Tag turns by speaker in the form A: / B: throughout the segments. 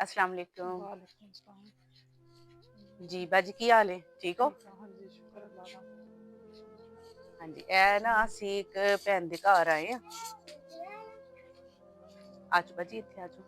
A: अस्सलाम वालेकुम।
B: वालेकुम सलाम।
A: जी बाजी की हाल है, ठीक हो?
B: ठीक है, हाँ जी, शुक्र अल्लाह का।
A: हाँ जी, ए ना ਅਸੀਂ ਇੱਕ ਭੈਣ ਦੇ ਘਰ ਆਏ ਆ। ਆਜੋ ਬਾਜੀ ਇੱਥੇ ਆਜੋ।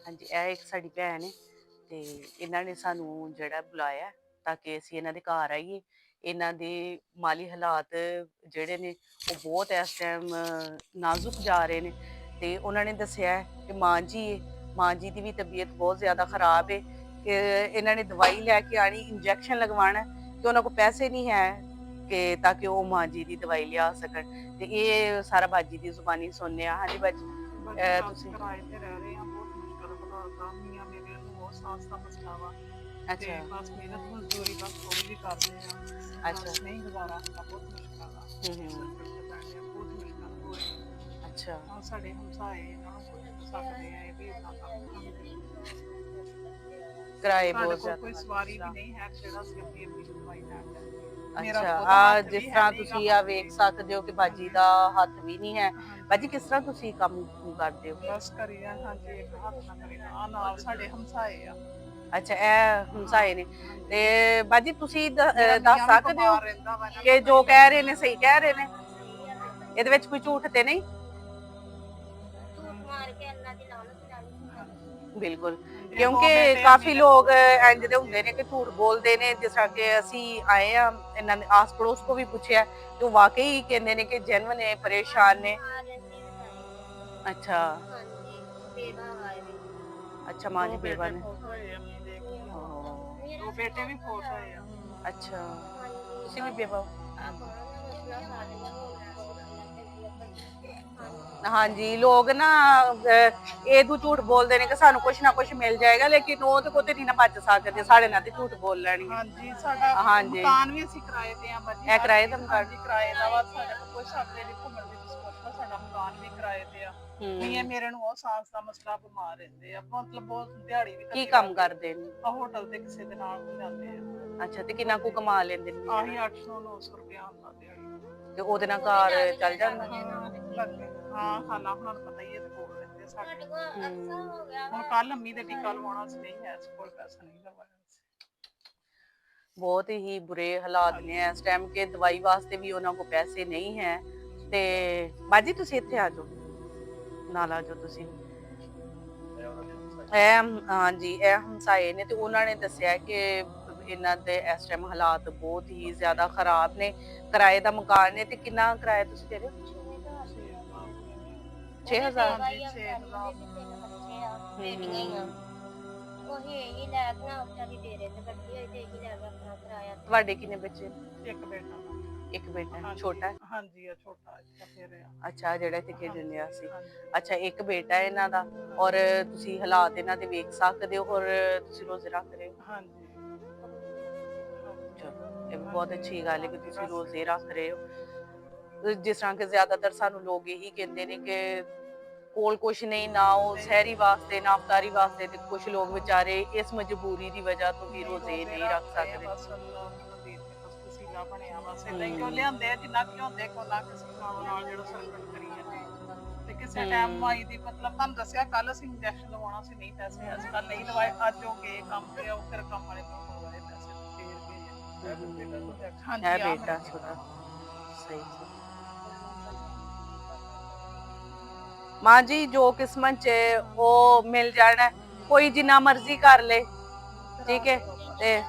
A: ਹਾਂਜੀ, ਇਹ ਇੱਕ ਸਾਡੀ ਭੈਣ ਹੈ ਤੇ ਇਹਨਾਂ ਨੇ ਸਾਨੂੰ ਜਿਹੜਾ ਬੁਲਾਇਆ ਤਾਂ ਕਿ ਅਸੀਂ ਇਹਨਾਂ ਦੇ ਘਰ ਆਈਏ। ਇਹਨਾਂ ਦੇ ਮਾਲੀ ਹਾਲਾਤ ਜਿਹੜੇ ਨੇ ਉਹ ਬਹੁਤ ਇਸ ਟਾਈਮ ਨਾਜ਼ੁਕ ਜਾ ਰਹੇ ਨੇ ਤੇ ਉਹਨਾਂ ਨੇ ਦੱਸਿਆ ਕਿ ਮਾਂ ਜੀ ਦੀ ਵੀ ਤਬੀਅਤ ਬਹੁਤ ਜ਼ਿਆਦਾ ਖਰਾਬ ਹੈ ਕਿ ਇਹਨਾਂ ਨੇ ਦਵਾਈ ਲੈ ਕੇ ਆਣੀ, ਇੰਜੈਕਸ਼ਨ ਲਗਵਾਉਣਾ ਤੇ ਉਹਨਾਂ ਕੋਲ ਪੈਸੇ ਨਹੀਂ ਹੈ ਕਿ ਤਾਂ ਕਿ ਉਹ ਮਾਂ ਜੀ ਦੀ ਦਵਾਈ ਲਿਆ ਸਕਣ। ਤੇ ਇਹ ਸਾਰਾ ਬਾਜੀ ਦੀ ਜ਼ੁਬਾਨੀ ਸੁਣਨੇ ਆ। ਹਾਂਜੀ ਬਾਜੀ,
B: बस जी, बस
A: ਤੁਸੀਂ
B: किराए पे रह रहे हैं, बहुत मुश्किल हालात आ। मियां मेरे ਨੂੰ ਬਹੁਤ ਸਾਂਸ ਦਾ ਮਸਲਾ ਵਾ ਤੇ
A: ਅੱਛਾ
B: ਬਸ ਮਿਹਨਤ ਮਜ਼ਦੂਰੀ ਬਸ ਥੋੜੀ ਵੀ ਕਰਦੇ ਆ।
A: ਅੱਛਾ
B: ਬਸ ਨਹੀਂ ਗੁਜ਼ਾਰਾ ਹੁੰਦਾ, ਬਹੁਤ ਮੁਸ਼ਕਿਲ ਆ। ਸਿਰ
A: ਹੂੰ
B: ਤੇ ਪੈਂਦੇ ਆ, ਬਹੁਤ ਮੁਸ਼ਕਿਲ ਹੋ ਰਹੀ ਹੈ।
A: ਅੱਛਾ
B: ਹਾਂ, ਸਾਡੇ ਹਮਸਾਏ ਇਹਨਾਂ ਨੂੰ ਪੁੱਛ ਸਕਦੇ ਆ, ਇਹ ਵੀ ਇਦਾਂ ਕਰਦੇ।
A: ਕਿਰਾਏ
B: ਸਾਡੇ
A: ਬਹੁਤ
B: ਕੋਲ
A: ਜ਼ਿਆਦਾ
B: ਕੋਈ
A: ਹਨ
B: ਸਵਾਰੀ ਵੀ
A: ਅੱਛਾ
B: ਨਹੀਂ ਹੈ ਜਿਹੜਾ ਅਸੀਂ ਆਪਣੀ ਆਪਣੀ ਦਵਾਈ ਲੈਣ ਜਾਈਏ। ਮੇਰਾ
A: ਅੱਛਾ
B: ਖੁਦ
A: ਆ
B: ਹੱਥ
A: ਜਿਸ
B: ਵੀ ਹੈ
A: ਤਰ੍ਹਾਂ
B: ਨਹੀਂਗਾ,
A: ਤੁਸੀਂ ਆ ਵੇਖ
B: ਹਾਂਜੀ
A: ਸਕਦੇ ਹੋ ਕਿ ਬਾਜੀ
B: ਹਾਂਜੀ
A: ਦਾ ਹੱਥ ਵੀ ਨਹੀਂ ਹੈ।
B: ਹਾਂਜੀ।
A: ਬਾਜੀ ਕਿਸ ਤਰ੍ਹਾਂ ਤੁਸੀਂ ਕੰਮ ਕਰਦੇ ਹੋ?
B: ਬਸ ਕਰੀਦਾ, ਹਾਂਜੀ, ਇੱਕ ਹੱਥ ਨਾਲ ਕਰੀਦਾ। ਆ ਨਾਲ ਸਾਡੇ ਹਮਸਾਏ ਆ।
A: ਅੱਛਾ, ਇਹ
B: ਹਾਂ,
A: ਹਮਸਾਏ ਨੇ
B: ਹਾਂਜੀ।
A: ਤੇ ਬਾਜੀ ਤੁਸੀਂ
B: ਮੇਰਾ
A: ਦੱਸ
B: ਮੀਆਂ ਵੀ
A: ਸਕਦੇ ਹੋ
B: ਬਿਮਾਰ ਰਹਿੰਦਾ ਵਾ, ਇਹਨਾਂ ਨੂੰ
A: ਕਿ
B: ਪਤਾ
A: ਜੋ
B: ਹੀ
A: ਕਹਿ
B: ਆ।
A: ਰਹੇ ਨੇ ਸਹੀ ਕਹਿ ਰਹੇ ਨੇ? ਇਹਦੇ ਵਿੱਚ ਕੋਈ ਝੂਠ ਤੇ ਨਹੀਂ? ਬਿਲਕੁਲ,
B: ਹਾਂਜੀ, ਦੋ
A: ਕਿਉਂਕਿ
B: ਬੇਟੇ ਆ
A: ਕਾਫੀ
B: ਮੇਰੇ
A: ਲੋਕ
B: ਕੋਲ।
A: ਇੰਜ ਦੇ
B: ਹਾਂਜੀ
A: ਹੁੰਦੇ ਨੇ ਕਿ ਝੂਠ ਬੋਲਦੇ ਨੇ। ਜਿਸ ਤਰ੍ਹਾਂ ਕਿ ਅਸੀਂ ਆਏ ਆ, ਇਹਨਾਂ ਦੇ ਆਸ ਪੜੋਸ ਕੋ ਵੀ ਪੁੱਛਿਆ ਤੇ ਉਹ ਵਾਕਈ ਕਹਿੰਦੇ ਨੇ ਕਿ ਜੈਨੂਇਨ ਨੇ, ਪਰੇਸ਼ਾਨ ਨੇ। ਅੱਛਾ ਅੱਛਾ, ਮਾਂ
B: ਦੋ
A: ਜੀ ਬੇਵਾ
B: ਬੇਟੇ
A: ਨੇ।
B: ਫੌਤ ਹੋਏ ਆ, ਮੇਰੇ ਕੀ ਆ।
A: ਓਹ,
B: ਦੋ ਬੇਟੇ ਵੀ ਫੌਤ ਹੋਏ ਆ।
A: ਅੱਛਾ, ਤੁਸੀਂ ਵੀ ਬੇਵਾ ਹੋ?
B: ਹਾਂਜੀ
A: ਹਾਂਜੀ, ਲੋਕ ਨਾ ਇਹ ਤੋਂ ਝੂਠ ਬੋਲਦੇ ਨੇ ਕਿ ਸਾਨੂੰ ਕੁਛ ਨਾ ਕੁਛ ਮਿਲ ਜਾਏਗਾ, ਲੇਕਿਨ ਉਹ ਤੇ ਕੋਤੇ ਨਹੀਂ ਨਾ ਬਚ ਸਕਦੇ, ਸਾਡੇ ਨਾਲ ਤੇ ਝੂਠ ਬੋਲ ਲੈਣਗੇ।
B: ਹਾਂਜੀ, ਸਾਡਾ
A: ਹਾਂਜੀ,
B: ਮਕਾਨ ਵੀ ਅਸੀਂ ਕਿਰਾਏ ਤੇ ਆ ਬਾਜੀ,
A: ਇਹ
B: ਹਰ
A: ਕਿਰਾਏ ਦਾ
B: ਚੀਜ਼
A: ਮਕਾਨ?
B: ਹਾਂਜੀ ਕਿਰਾਏ ਦਾ ਵਾ। ਸਾਡੇ ਕੋਲ ਕੁਛ ਹਫ਼ਤੇ ਦੀ ਘੁੰਮਣ ਦੀ ਸਹੂਲਤ, ਸਾਡਾ ਮਕਾਨ ਵੀ ਕਿਰਾਏ ਤੇ ਆ। ਮੀਆਂ
A: ਹੂੰ,
B: ਮੇਰੇ ਨੂੰ ਉਹ ਸਾਂਸ ਦਾ ਮਸਲਾ, ਬਿਮਾਰ ਰਹਿੰਦੇ ਆ, ਮਤਲਬ ਬਹੁਤ ਦਿਹਾੜੀ ਵੀ
A: ਕੀ
B: ਕਦੀ ਲਾ
A: ਕੰਮ
B: ਕੇ
A: ਕਰਦੇ ਨੇ?
B: ਆ ਹੋਟਲ ਤੇ ਕਿਸੇ ਦੇ ਨਾਲ ਹੋ ਜਾਂਦੇ ਆ।
A: ਅੱਛਾ, ਤੇ ਕਿੰਨਾ ਕੁ
B: ਹਾਂਜੀ,
A: ਕਮਾ ਲੈਂਦੇ ਨੇ
B: ਆਹੀ
A: ਮਹੀਨੇ?
B: 800-900 ਰੁਪਇਆ ਆਉਂਦਾ ਦਿਹਾੜੀ
A: ਤੇ ਉਹਦੇ ਨਾਲ ਘਰ ਚੱਲ ਜਾਂਦਾ?
B: ਹਾਂ ਲੱਗੇ। ਹਾਂ, ਖਾਲਾ ਹੁਣਾਂ ਨੂੰ ਪਤਾ ਹੀ ਹੈ, ਤੇ ਕੋਲ ਰਹਿੰਦੇ ਸਾਡੇ।
A: ਹੂੰ,
B: ਹੁਣ ਕੱਲ ਅੰਮੀ ਦੇ ਟੀਕਾ ਲਵਾਉਣਾ ਸੀ, ਨਹੀਂ ਹੈ ਕੋਲ ਪੈਸਾ, ਨਹੀਂ ਲਵਾਇਆ ਸੀ।
A: ਬਹੁਤ ਹੀ ਬੁਰੇ ਹਾਲਾਤ ਨੇ
B: ਹਾਂਜੀ
A: ਇਸ ਟਾਈਮ ਕਿ ਦਵਾਈ ਵਾਸਤੇ ਵੀ ਉਹਨਾਂ ਕੋਲ ਪੈਸੇ ਨਹੀਂ ਹੈ। ਤੇ ਬਾਜੀ ਤੁਸੀਂ ਇੱਥੇ ਆ ਜਾਓ, ਨਾਲ ਆ ਜਾਓ ਤੁਸੀਂ। ਹਾਂਜੀ, ਇਹ ਹਮਸਾਏ ਨੇ ਤੇ ਉਹਨਾਂ ਨੇ ਦੱਸਿਆ ਕਿ ਇਹਨਾਂ ਦੇ ਇਸ ਟਾਈਮ ਹਾਲਾਤ ਬਹੁਤ ਹੀ ਜ਼ਿਆਦਾ ਖਰਾਬ ਨੇ। ਕਿਰਾਏ ਦਾ ਮਕਾਨ ਨੇ ਤੇ ਕਿੰਨਾ ਕਿਰਾਇਆ ਤੁਸੀਂ ਦੇ ਰਹੇ ਹੋ?
B: 6,000 ਰੁਪਏ।
A: 6000?
B: ਹਾਂਜੀ 6,000।
A: ਤੁਹਾਡੇ ਕਿੰਨੇ ਬੱਚੇ?
B: ਇੱਕ ਬੇਟਾ ਵਾ।
A: ਇੱਕ ਬੇਟਾ ਹੈ,
B: ਹਾਂਜੀ
A: ਛੋਟਾ ਹੈ?
B: ਹਾਂਜੀ, ਆ ਛੋਟਾ ਇੱਥੇ ਫਿਰ ਆ।
A: ਅੱਛਾ, ਜਿਹੜਾ ਇੱਥੇ ਖੇਡਣ
B: ਹਾਂਜੀ
A: ਡਿਆ ਸੀ।
B: ਹਾਂਜੀ
A: ਅੱਛਾ, ਇੱਕ ਬੇਟਾ ਹੈ ਇਹਨਾਂ ਦਾ। ਔਰ
B: ਹਾਂਜੀ
A: ਤੁਸੀਂ ਹਾਲਾਤ ਇਹਨਾਂ ਦੇ ਵੇਖ ਸਕਦੇ ਹੋ ਔਰ ਤੁਸੀਂ ਰੋਜ਼ੇ ਰੱਖ ਰਹੇ ਹੋ।
B: ਹਾਂਜੀ
A: ਚਲੋ, ਇਹ ਵੀ ਬਹੁਤ
B: ਹਾਂਜੀ
A: ਅੱਛੀ ਗੱਲ ਹੈ ਕਿ
B: ਹਾਂਜੀ
A: ਤੁਸੀਂ
B: ਰੱਖ
A: ਰੋਜ਼ੇ
B: ਰਹੇ
A: ਰੱਖ ਰਹੇ ਹੋ। ਜਿਸ ਤਰ੍ਹਾਂ ਕਿ ਜ਼ਿਆਦਾਤਰ ਸਾਨੂੰ ਲੋਕ ਇਹੀ ਕਹਿੰਦੇ ਨੇ ਕਿ ਕੋਲ ਕੁਛ ਨਹੀਂ, ਨਾ ਉਹ
B: ਨਹੀਂ
A: ਸਹਿਰੀ ਵਾਸਤੇ ਨਾ ਅਫਤਾਰੀ ਵਾਸਤੇ, ਤੇ ਕੁਛ ਲੋਕ ਵਿਚਾਰੇ ਇਸ ਮਜਬੂਰੀ ਦੀ ਵਜ੍ਹਾ ਤੋਂ ਵੀ
B: ਨਹੀਂ
A: ਰੋਜ਼ੇ
B: ਰੋਜ਼ੇ
A: ਨਹੀਂ ਰੱਖ
B: ਰਹੇ ਆ,
A: ਸਕਦੇ।
B: ਬਸ ਅੱਲਾਹ ਨਬੀ ਤੇ ਬਸ ਵਸੀਲਾ ਬਣਿਆ, ਬਸ ਏਦਾਂ ਹੀ ਕਿਉਂ
A: ਹਮ
B: ਲਿਆਂਦੇ ਆ, ਜਿੰਨਾ ਕੁ ਲਿਆਉਂਦੇ ਉਹਨਾਂ ਕਿਸੇ ਨਾਲ ਜਿਹੜਾ ਸਰਕਟ ਕਰੀ ਜਾਂਦੇ। ਤੇ ਕਿਸੇ ਟਾਈਮ
A: ਹਮ
B: ਮਾਈ ਦੀ, ਮਤਲਬ ਤੁਹਾਨੂੰ ਦੱਸਿਆ ਕੱਲ ਅਸੀਂ ਇੰਜੈਕਸ਼ਨ ਲਵਾਉਣਾ ਸੀ, ਨਹੀਂ ਪੈਸੇ ਅੱਜ ਕੱਲ ਨਹੀਂ ਲਵਾਏ। ਅੱਜ ਉਹ ਗਏ ਕੰਮ ਤੇ, ਉਹ ਫਿਰ ਕੰਮ ਵਾਲੇ ਤੋਂ ਮੰਗਵਾਏ ਪੈਸੇ ਤੇ ਫੇਰ ਗਏ ਆ।
A: ਹੈ
B: ਹਾਂਜੀ, ਆ ਮੇਰਾ
A: ਬੇਟਾ
B: ਬੇਟਾ
A: ਛੋਟਾ?
B: ਵਾ।
A: ਸਹੀ ਸਹੀ। ਮਾਂ ਜੀ, ਜੋ ਕਿਸਮਤ 'ਚ ਉਹ ਮਿਲ ਜਾਣਾ, ਕੋਈ ਜਿੰਨਾ ਮਰਜ਼ੀ ਕਰ ਲੇ, ਠੀਕ ਹੈ। ਤੇ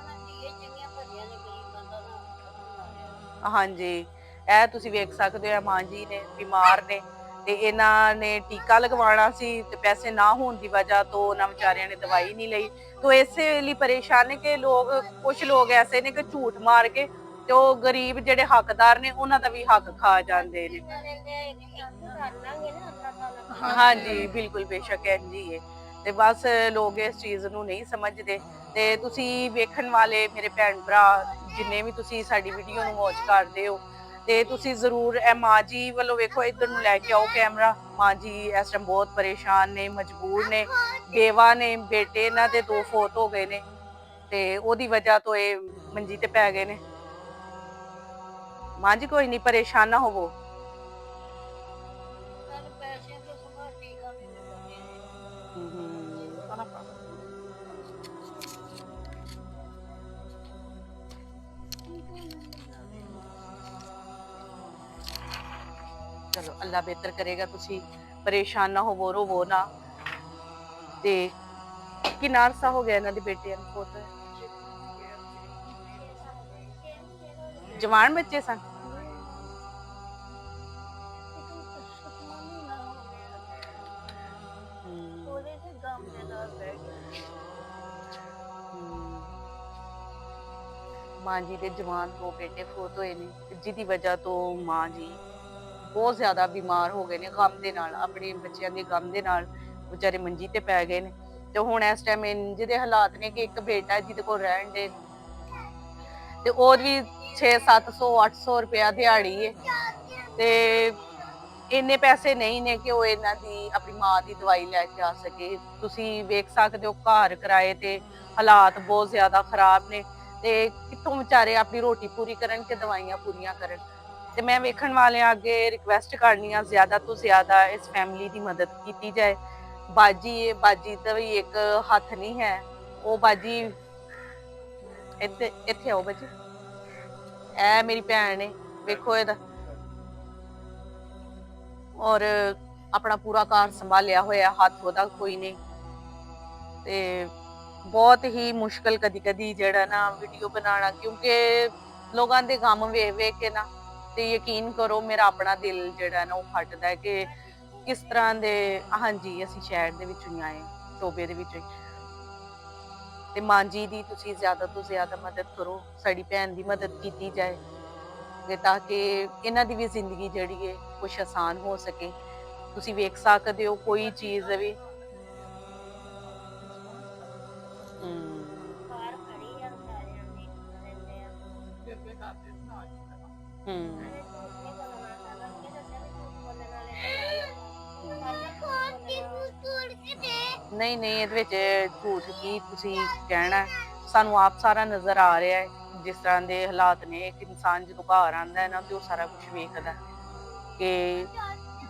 A: ਹਾਂਜੀ, ਇਹ ਤੁਸੀਂ ਵੇਖ ਸਕਦੇ ਹੋ, ਮਾਂ ਜੀ ਨੇ ਬਿਮਾਰ ਨੇ ਤੇ ਇਹਨਾਂ ਨੇ ਟੀਕਾ ਲਗਵਾਉਣਾ ਸੀ ਤੇ ਪੈਸੇ ਨਾ ਹੋਣ ਦੀ ਵਜ੍ਹਾ ਤੋਂ ਉਹਨਾਂ ਵਿਚਾਰਿਆਂ ਨੇ ਦਵਾਈ ਨਹੀਂ ਲਈ। ਤੋ ਇਸੇ ਲਈ ਪਰੇਸ਼ਾਨ ਨੇ ਕਿ ਲੋਕ, ਕੁਝ ਲੋਕ ਐਸੇ ਨੇ ਕਿ ਝੂਠ ਮਾਰ ਕੇ ਤੇ ਉਹ ਗਰੀਬ ਜਿਹੜੇ ਹੱਕਦਾਰ ਨੇ ਉਹਨਾਂ ਦਾ ਵੀ ਹੱਕ ਖਾ ਜਾਂਦੇ ਨੇ। ਹਾਂਜੀ, ਬਿਲਕੁਲ ਬੇਸ਼ੱਕ ਇੰਝ ਹੀ ਹੈ। ਤੇ ਬਸ ਲੋਕ ਇਸ ਚੀਜ਼ ਨੂੰ ਨਹੀਂ ਸਮਝਦੇ। ਤੇ ਤੁਸੀਂ ਵੇਖਣ ਵਾਲੇ ਮੇਰੇ ਭੈਣ ਭਰਾ, ਜਿੰਨੇ ਵੀ ਤੁਸੀਂ ਸਾਡੀ ਵੀਡੀਓ ਨੂੰ ਵਾਚ ਕਰਦੇ ਹੋ, ਤੇ ਤੁਸੀਂ ਜ਼ਰੂਰ ਇਹ ਮਾਂ ਜੀ ਵੱਲੋਂ ਵੇਖੋ, ਇੱਧਰ ਨੂੰ ਲੈ ਕੇ ਆਓ ਕੈਮਰਾ। ਮਾਂ ਜੀ ਇਸ ਟਾਈਮ ਬਹੁਤ ਪਰੇਸ਼ਾਨ ਨੇ, ਮਜਬੂਰ ਨੇ, ਬੇਵਾ ਨੇ, ਬੇਟੇ ਇਹਨਾਂ ਦੇ 2 ਫੌਤ ਹੋ ਗਏ ਨੇ ਤੇ ਉਹਦੀ ਵਜ੍ਹਾ ਤੋਂ ਇਹ ਮੰਜੀ ਤੇ ਪੈ ਗਏ ਨੇ। ਮਾਂ ਜੀ ਕੋਈ ਨਹੀਂ, ਪਰੇਸ਼ਾਨ ਨਾ ਹੋਵੋ। ਅੱਲਾ ਬਿਹਤਰ ਕਰੇਗਾ। ਤੁਸੀਂ ਪਰੇਸ਼ਾਨ ਨਾ ਹੋਵੋ, ਰੋਵੋ ਨਾ। ਤੇ ਕਿੰਨਾ ਅਰਸਾ ਹੋ ਗਿਆ ਇਹਨਾਂ ਦੇ ਬੇਟਿਆਂ ਨੂੰ ਫੋਤ ਹੋਏ? ਜਵਾਨ ਬੱਚੇ ਸਨ? ਮਾਂ ਜੀ ਦੇ ਜਵਾਨ 2 ਬੇਟੇ ਫੋਤ ਹੋਏ ਨੇ, ਜਿਹਦੀ ਵਜ੍ਹਾ ਤੋਂ ਮਾਂ ਜੀ ਬਹੁਤ ਜ਼ਿਆਦਾ ਬਿਮਾਰ ਹੋ ਗਏ ਨੇ, ਗਮ ਦੇ ਨਾਲ, ਆਪਣੇ ਬੱਚਿਆਂ ਦੇ ਗਮ ਦੇ ਨਾਲ ਵਿਚਾਰੇ ਮੰਜੀ ਤੇ ਪੈ ਗਏ ਨੇ। ਤੇ ਹੁਣ ਇਸ ਟਾਈਮ ਜਿਹਦੇ ਹਾਲਾਤ ਨੇ ਕਿ ਇੱਕ ਬੇਟਾ ਜਿਹਦੇ ਕੋਲ ਰਹਿਣ ਦੇ, ਤੇ ਉਹ ਵੀ 600-700 800 ਰੁਪਇਆ ਦਿਹਾੜੀ ਹੈ। ਤੇ ਇੰਨੇ ਪੈਸੇ ਨਹੀਂ ਨੇ ਕਿ ਉਹ ਇਹਨਾਂ ਦੀ ਆਪਣੀ ਮਾਂ ਦੀ ਦਵਾਈ ਲੈ ਕੇ ਆ ਸਕੇ। ਤੁਸੀਂ ਵੇਖ ਸਕਦੇ ਹੋ ਘਰ ਕਿਰਾਏ ਤੇ ਹਾਲਾਤ ਬਹੁਤ ਜ਼ਿਆਦਾ ਖਰਾਬ ਨੇ, ਤੇ ਕਿੱਥੋਂ ਵਿਚਾਰੇ ਆਪਣੀ ਰੋਟੀ ਪੂਰੀ ਕਰਨ ਕਿ ਦਵਾਈਆਂ ਪੂਰੀਆਂ ਕਰਨ। ਤੇ ਮੈਂ ਵੇਖਣ ਵਾਲਿਆਂ ਅੱਗੇ ਰਿਕਵੈਸਟ ਕਰਨੀ ਆ, ਜ਼ਿਆਦਾ ਤੋਂ ਜ਼ਿਆਦਾ ਇਸ ਫੈਮਿਲੀ ਦੀ ਮਦਦ ਕੀਤੀ ਜਾਏ। ਬਾਜੀ ਦਾ ਵੀ ਇੱਕ ਹੱਥ ਨਹੀਂ ਹੈ। ਉਹ ਬਾਜੀ ਇੱਥੇ ਆਓ ਬਾਜੀ, ਇਹ ਮੇਰੀ ਭੈਣ ਨੇ, ਵੇਖੋ ਇਹਦਾ, ਔਰ ਆਪਣਾ ਪੂਰਾ ਘਰ ਸੰਭਾਲਿਆ ਹੋਇਆ, ਹੱਥ ਉਹਦਾ ਕੋਈ ਨਹੀਂ। ਤੇ ਬਹੁਤ ਹੀ ਮੁਸ਼ਕਲ ਕਦੀ ਕਦੀ ਜਿਹੜਾ ਨਾ ਵੀਡੀਓ ਬਣਾਉਣਾ, ਕਿਉਂਕਿ ਲੋਕਾਂ ਦੇ ਗਮ ਵੇਖ ਵੇਖ ਕੇ ਨਾ, ਤੇ ਯਕੀਨ ਕਰੋ ਮੇਰਾ ਆਪਣਾ ਦਿਲ ਜਿਹੜਾ ਨਾ ਉਹ ਫਟਦਾ ਹੈ ਕਿ ਕਿਸ ਤਰ੍ਹਾਂ ਦੇ। ਹਾਂਜੀ, ਅਸੀਂ ਸ਼ਹਿਰ ਦੇ ਵਿੱਚੋਂ ਹੀ ਆਏ, ਟੋਬੇ ਦੇ ਵਿੱਚੋਂ ਹੀ। ਤੇ ਮਾਂ ਜੀ ਦੀ ਤੁਸੀਂ ਜ਼ਿਆਦਾ ਤੋਂ ਜ਼ਿਆਦਾ ਮਦਦ ਕਰੋ, ਸਾਡੀ ਭੈਣ ਦੀ ਮਦਦ ਕੀਤੀ ਜਾਏ, ਤਾਂ ਕਿ ਇਹਨਾਂ ਦੀ ਵੀ ਜ਼ਿੰਦਗੀ ਜਿਹੜੀ ਹੈ ਕੁਛ ਆਸਾਨ ਹੋ ਸਕੇ। ਤੁਸੀਂ ਵੇਖ ਸਕਦੇ ਹੋ ਕੋਈ ਚੀਜ਼ ਵੀ ਨਹੀਂ ਨਹੀਂ, ਇਹਦੇ ਵਿੱਚ ਝੂਠ ਕੀ ਤੁਸੀਂ ਕਹਿਣਾ, ਸਾਨੂੰ ਆਪ ਸਾਰਾ ਨਜ਼ਰ ਆ ਰਿਹਾ ਹੈ ਜਿਸ ਤਰ੍ਹਾਂ ਦੇ ਹਾਲਾਤ ਨੇ। ਇੱਕ ਇਨਸਾਨ ਜਦੋਂ ਘਰ ਆਉਂਦਾ ਹੈ ਨਾ, ਤੇ ਉਹ ਸਾਰਾ ਕੁਝ ਵੇਖਦਾ ਕਿ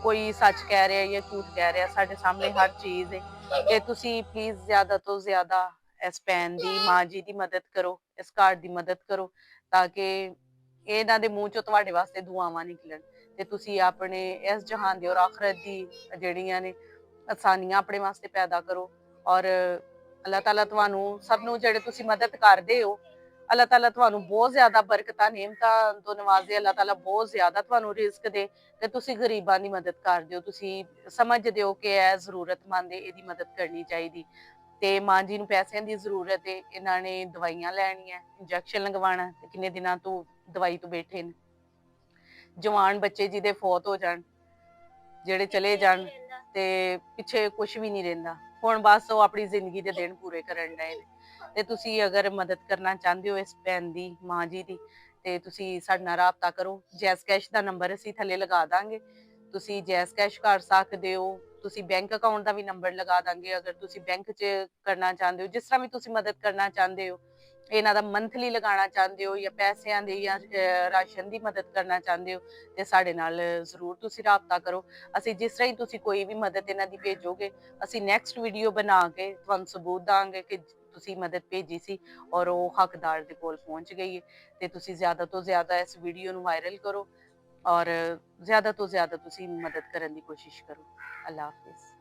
A: ਕੋਈ ਸੱਚ ਕਹਿ ਰਿਹਾ ਜਾਂ ਝੂਠ ਕਹਿ ਰਿਹਾ, ਸਾਡੇ ਸਾਹਮਣੇ ਹਰ ਚੀਜ਼ ਹੈ। ਤੇ ਤੁਸੀਂ ਪਲੀਜ਼ ਜ਼ਿਆਦਾ ਤੋਂ ਜ਼ਿਆਦਾ ਇਸ ਭੈਣ ਦੀ, ਮਾਂ ਜੀ ਦੀ ਮਦਦ ਕਰੋ, ਇਸ ਘਰ ਦੀ ਮਦਦ ਕਰੋ, ਤਾਂ ਕਿ ਇਹਨਾਂ ਦੇ ਮੂੰਹ ਚੋਂ ਤੁਹਾਡੇ ਵਾਸਤੇ ਦੁਆਵਾਂ ਨਿਕਲਣ, ਤੇ ਤੁਸੀਂ ਆਪਣੇ ਇਸ ਜਹਾਨ ਦੀ ਔਰ ਆਖਰਤ ਦੀ ਜਿਹੜੀਆਂ ਨੇ ਆਸਾਨੀਆਂ ਆਪਣੇ ਵਾਸਤੇ ਪੈਦਾ ਕਰੋ। ਔਰ ਅੱਲਾਹ ਤਾਲਾ ਤੁਹਾਨੂੰ ਸਭ ਨੂੰ, ਜਿਹੜੇ ਤੁਸੀਂ ਮਦਦ ਕਰਦੇ ਹੋ, ਅੱਲਾਹ ਤਾਲਾ ਤੁਹਾਨੂੰ ਬਹੁਤ ਜ਼ਿਆਦਾ ਬਰਕਤਾਂ ਨੇਮਤਾਂ ਤੋਂ ਨਵਾਜ਼ੇ। ਅੱਲਾਹ ਤਾਲਾ ਬਹੁਤ ਜ਼ਿਆਦਾ ਤੁਹਾਨੂੰ ਰਿਜ਼ਕ ਦੇ, ਤੇ ਤੁਸੀਂ ਗਰੀਬਾਂ ਦੀ ਮਦਦ ਕਰਦੇ ਹੋ। ਤੁਸੀਂ ਸਮਝਦੇ ਹੋ ਕਿ ਇਹ ਜ਼ਰੂਰਤਮੰਦ ਹੈ, ਇਹਦੀ ਮਦਦ ਕਰਨੀ ਚਾਹੀਦੀ। ਤੇ ਮਾਂ ਜੀ ਨੂੰ ਪੈਸਿਆਂ ਦੀ ਜ਼ਰੂਰਤ ਹੈ, ਇਹਨਾਂ ਨੇ ਦਵਾਈਆਂ ਲੈਣੀਆਂ, ਇੰਜੈਕਸ਼ਨ ਲਗਵਾਉਣਾ, ਤੇ ਕਿੰਨੇ ਦਿਨਾਂ ਤੋਂ ਦਵਾਈ ਤੋਂ ਬੈਠੇ ਨੇ। ਜਵਾਨ ਬੱਚੇ ਜਿਹਦੇ ਫੌਤ ਹੋ ਜਾਣ, ਜਿਹੜੇ ਚਲੇ ਜਾਣ, ਤੇ ਪਿੱਛੇ ਕੁਝ ਵੀ ਨਹੀਂ ਰਹਿੰਦਾ। ਹੁਣ ਬਸ ਉਹ ਆਪਣੀ ਜ਼ਿੰਦਗੀ ਦੇ ਦਿਨ ਪੂਰੇ ਕਰਨ ਡਏ ਨੇ। ਤੇ ਤੁਸੀਂ ਅਗਰ ਮਦਦ ਕਰਨਾ ਚਾਹੁੰਦੇ ਹੋ ਇਸ ਭੈਣ ਦੀ, ਮਾਂ ਜੀ ਦੀ, ਤੇ ਤੁਸੀਂ ਸਾਡੇ ਨਾਲ ਰਾਬਤਾ ਕਰੋ। ਜੈਸ ਕੈਸ਼ ਦਾ ਨੰਬਰ ਅਸੀਂ ਥੱਲੇ ਲਗਾ ਦਾਂਗੇ, ਤੁਸੀਂ ਜੈਸ ਕੈਸ਼ ਕਰ ਸਕਦੇ ਹੋ। ਤੁਸੀਂ ਬੈਂਕ ਅਕਾਊਂਟ ਦਾ ਵੀ ਨੰਬਰ ਲਗਾ ਦਾਂਗੇ, ਅਗਰ ਤੁਸੀਂ ਬੈਂਕ 'ਚ ਕਰਨਾ ਚਾਹੁੰਦੇ ਹੋ। ਜਿਸ ਤਰ੍ਹਾਂ ਵੀ ਤੁਸੀਂ ਮਦਦ ਕਰਨਾ ਚਾਹੁੰਦੇ ਹੋ, ਇਹਨਾਂ ਦਾ ਮੰਥਲੀ ਲਗਾਉਣਾ ਚਾਹੁੰਦੇ ਹੋ, ਜਾਂ ਪੈਸਿਆਂ ਦੀ, ਜਾਂ ਰਾਸ਼ਨ ਦੀ ਮਦਦ ਕਰਨਾ ਚਾਹੁੰਦੇ ਹੋ, ਤੇ ਸਾਡੇ ਨਾਲ ਜ਼ਰੂਰ ਤੁਸੀਂ ਰਾਬਤਾ ਕਰੋ। ਅਸੀਂ ਜਿਸ ਤਰ੍ਹਾਂ ਹੀ ਤੁਸੀਂ ਕੋਈ ਵੀ ਮਦਦ ਇਹਨਾਂ ਦੀ ਭੇਜੋਗੇ, ਅਸੀਂ ਨੈਕਸਟ ਵੀਡੀਓ ਬਣਾ ਕੇ ਤੁਹਾਨੂੰ ਸਬੂਤ ਦਾਂਗੇ ਕਿ ਤੁਸੀਂ ਮਦਦ ਭੇਜੀ ਸੀ ਔਰ ਉਹ ਹੱਕਦਾਰ ਦੇ ਕੋਲ ਪਹੁੰਚ ਗਈ ਹੈ। ਤੇ ਤੁਸੀਂ ਜ਼ਿਆਦਾ ਤੋਂ ਜ਼ਿਆਦਾ ਇਸ ਵੀਡੀਓ ਨੂੰ ਵਾਇਰਲ ਕਰੋ, ਔਰ ਜ਼ਿਆਦਾ ਤੋਂ ਜ਼ਿਆਦਾ ਤੁਸੀਂ ਮਦਦ ਕਰਨ ਦੀ ਕੋਸ਼ਿਸ਼ ਕਰੋ। ਅੱਲਾਹ ਹਾਫਿਜ਼।